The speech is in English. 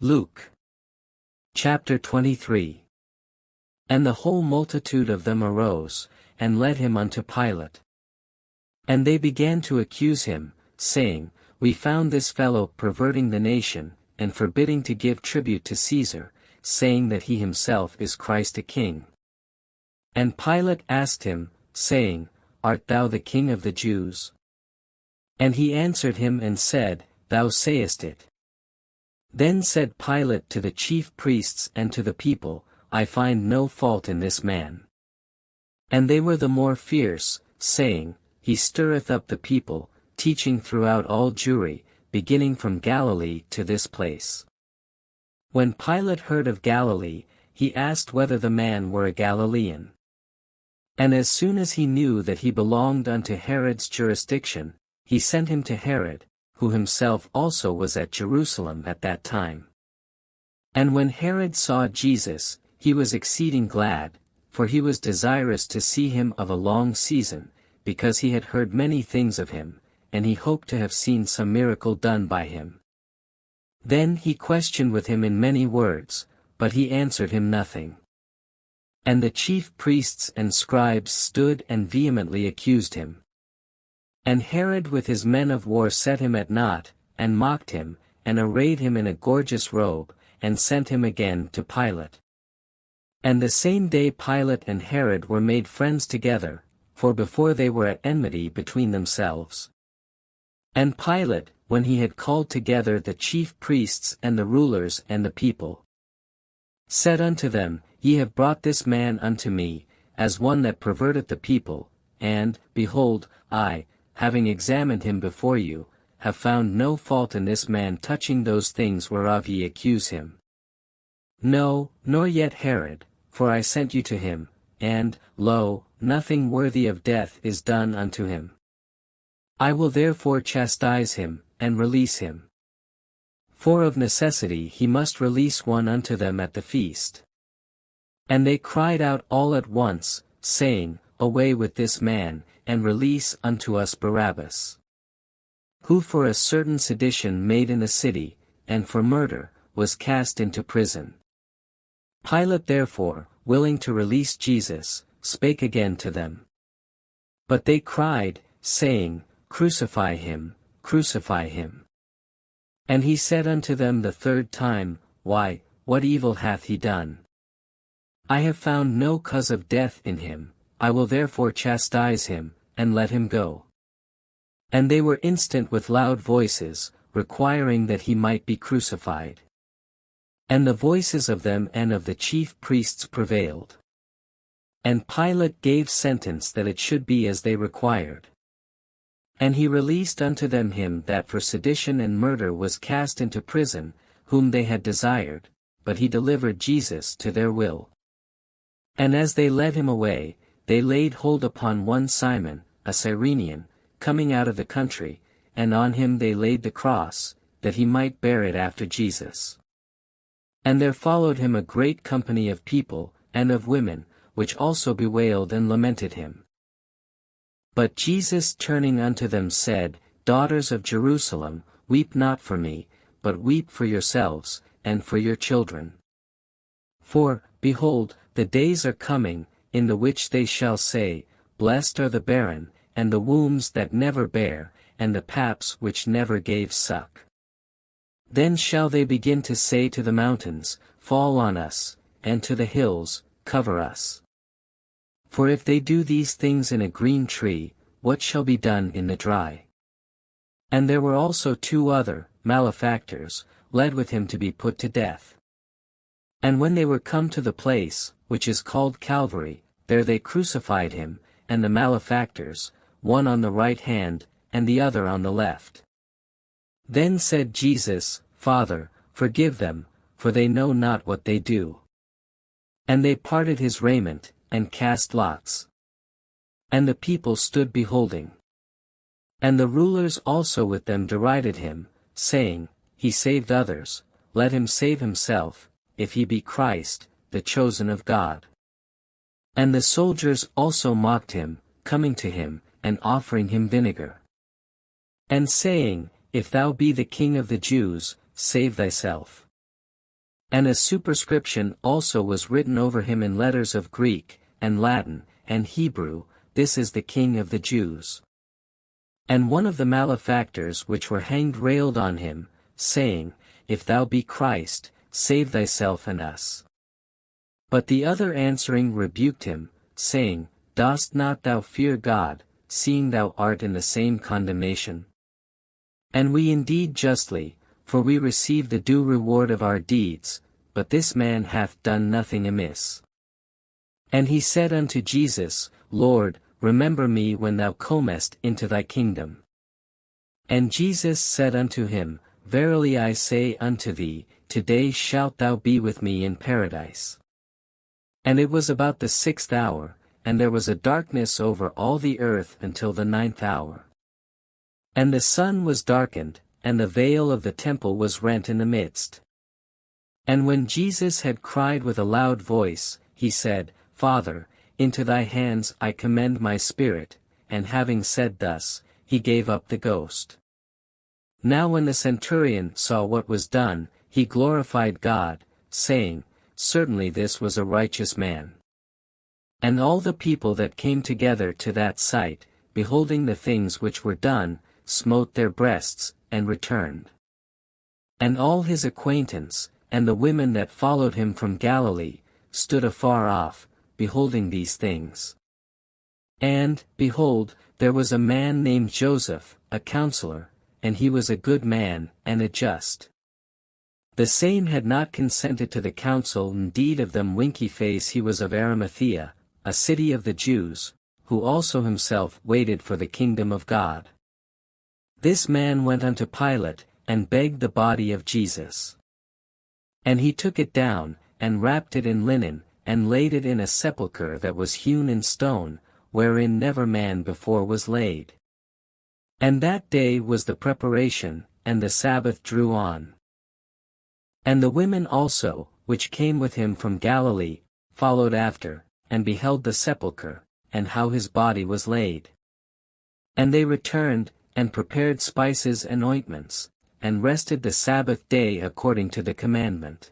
Luke. Chapter 23. And the whole multitude of them arose, and led him unto Pilate. And they began to accuse him, saying, We found this fellow perverting the nation, and forbidding to give tribute to Caesar, saying that he himself is Christ a king. And Pilate asked him, saying, Art thou the king of the Jews? And he answered him and said, Thou sayest it. Then said Pilate to the chief priests and to the people, I find no fault in this man. And they were the more fierce, saying, He stirreth up the people, teaching throughout all Jewry, beginning from Galilee to this place. When Pilate heard of Galilee, he asked whether the man were a Galilean. And as soon as he knew that he belonged unto Herod's jurisdiction, he sent him to Herod, who himself also was at Jerusalem at that time. And when Herod saw Jesus, he was exceeding glad, for he was desirous to see him of a long season, because he had heard many things of him, and he hoped to have seen some miracle done by him. Then he questioned with him in many words, but he answered him nothing. And the chief priests and scribes stood and vehemently accused him. And Herod with his men of war set him at naught, and mocked him, and arrayed him in a gorgeous robe, and sent him again to Pilate. And the same day Pilate and Herod were made friends together, for before they were at enmity between themselves. And Pilate, when he had called together the chief priests and the rulers and the people, said unto them, Ye have brought this man unto me, as one that perverteth the people, and, behold, I, having examined him before you, have found no fault in this man touching those things whereof ye accuse him. No, nor yet Herod, for I sent you to him, and, lo, nothing worthy of death is done unto him. I will therefore chastise him, and release him. For of necessity he must release one unto them at the feast. And they cried out all at once, saying, Away with this man, and release unto us Barabbas, who for a certain sedition made in the city, and for murder, was cast into prison. Pilate therefore, willing to release Jesus, spake again to them. But they cried, saying, Crucify him, crucify him. And he said unto them the third time, Why, what evil hath he done? I have found no cause of death in him, I will therefore chastise him, and let him go. And they were instant with loud voices, requiring that he might be crucified. And the voices of them and of the chief priests prevailed. And Pilate gave sentence that it should be as they required. And he released unto them him that for sedition and murder was cast into prison, whom they had desired, but he delivered Jesus to their will. And as they led him away, they laid hold upon one Simon, a Cyrenian, coming out of the country, and on him they laid the cross, that he might bear it after Jesus. And there followed him a great company of people, and of women, which also bewailed and lamented him. But Jesus turning unto them said, Daughters of Jerusalem, weep not for me, but weep for yourselves, and for your children. For, behold, the days are coming, in the which they shall say, Blessed are the barren, and the wombs that never bare, and the paps which never gave suck. Then shall they begin to say to the mountains, Fall on us, and to the hills, Cover us. For if they do these things in a green tree, what shall be done in the dry? And there were also two other malefactors, led with him to be put to death. And when they were come to the place, which is called Calvary, there they crucified him, and the malefactors, one on the right hand, and the other on the left. Then said Jesus, Father, forgive them, for they know not what they do. And they parted his raiment, and cast lots. And the people stood beholding. And the rulers also with them derided him, saying, He saved others, let him save himself, if he be Christ, the chosen of God. And the soldiers also mocked him, coming to him, and offering him vinegar. And saying, If thou be the King of the Jews, save thyself. And a superscription also was written over him in letters of Greek, and Latin, and Hebrew, "This is the King of the Jews." And one of the malefactors which were hanged railed on him, saying, "If thou be Christ, save thyself and us." But the other answering rebuked him, saying, "Dost not thou fear God, seeing thou art in the same condemnation? And we indeed justly, for we receive the due reward of our deeds, but this man hath done nothing amiss." And he said unto Jesus, "Lord, remember me when thou comest into thy kingdom." And Jesus said unto him, "Verily I say unto thee, today shalt thou be with me in paradise." And it was about the 6th hour, and there was a darkness over all the earth until the 9th hour. And the sun was darkened, and the veil of the temple was rent in the midst. And when Jesus had cried with a loud voice, he said, "Father, into thy hands I commend my spirit," and having said thus, he gave up the ghost. Now when the centurion saw what was done, he glorified God, saying, "Certainly this was a righteous man." And all the people that came together to that sight, beholding the things which were done, smote their breasts, and returned. And all his acquaintance, and the women that followed him from Galilee, stood afar off, beholding these things. And, behold, there was a man named Joseph, a counselor, and he was a good man, and a just. The same had not consented to the counsel, indeed of them winky face he was of Arimathea, a city of the Jews, who also himself waited for the kingdom of God. This man went unto Pilate, and begged the body of Jesus. And he took it down, and wrapped it in linen, and laid it in a sepulchre that was hewn in stone, wherein never man before was laid. And that day was the preparation, and the Sabbath drew on. And the women also, which came with him from Galilee, followed after, and beheld the sepulchre, and how his body was laid. And they returned, and prepared spices and ointments, and rested the Sabbath day according to the commandment.